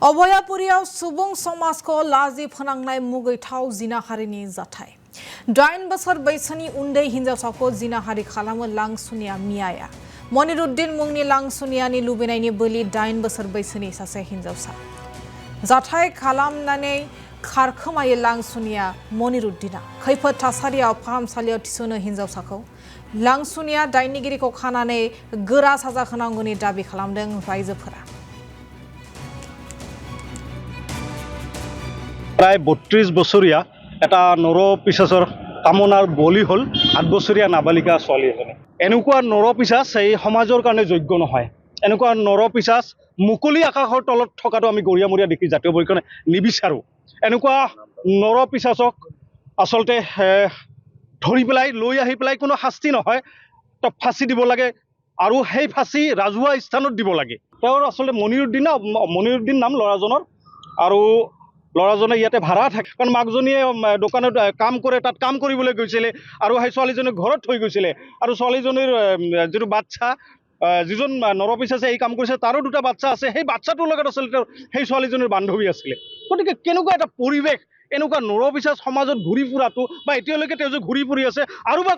अभयापुरियाव सुबुं समाजखौ लाजि फोनांनाय मुगैथाव जिनाहारिनि जाथाय 8 बोसोर बैसोनि उन्दै हिनजावसाखौ जिनाहारि खालामो लांसुनिया मियाया मनिरुद्दिन मुंनि लांसुनियानि लुबैनायनि बोलि 8 बोसोर बैसोनि सासे हिनजावसा जाथाय खालामनानै खारखोमायो लांसुनिया मनिरुद्दिना खैफोद थासारियाव फाहामसालियाव थिसनो हिनजावसाखौ लांसुनिया दायनिगिरिखौ खानानै गोरा साजा होनांगौनि दाबि खालामदों रायजोफोरा प्राय 32 বছৰীয়া এটা নৰপিশাচৰ কামনাৰ বলি হল 8 বছৰীয়া নাবালিকা ছোৱালী এজনী এনেকুৱা নৰপিশাচ এই সমাজৰ কাৰণে যোগ্য নহয় এনেকুৱা নৰপিশাচ মুকলি আকাশৰ তলত থকাটো আমি গৰিয়ামৰীয়া দেখি জাতীয় পৰিষদে নিবিচাৰো এনেকুৱা নৰপিশাচক আসলতে ধৰি পেলাই লৈ আহি পেলাই কোনো শাস্তি নহয় তো ফাঁসি দিব লাগে আৰু সেই ফাঁসি ৰাজহুৱা স্থানত দিব লাগে তেওঁৰ আসলে মনিৰুদ্দিন নাম ল'ৰাজনৰ আৰু ল'ৰাজনে ইয়াতে ভাড়া থাকে কাৰণ মাকজনীয়ে দোকানত কাম কৰে তাত কাম কৰিবলৈ গৈছিলে আৰু সেই ছোৱালীজনী ঘৰত থৈ গৈছিলে আৰু ছোৱালীজনীৰ যিটো বাচ্চা যিজন নৰপিশাচে এই কাম কৰিছে তাৰো দুটা বাচ্চা আছে সেই বাচ্চাটোৰ লগত আচলতে সেই ছোৱালীজনীৰ বান্ধৱী আছিলে গতিকে কেনেকুৱা এটা পৰিৱেশ এনেকুৱা নৰপিশাচ সমাজত ঘূৰি ফুৰাটো বা এতিয়ালৈকে তেওঁ যে ঘূৰি ফুৰি আছে আৰু বা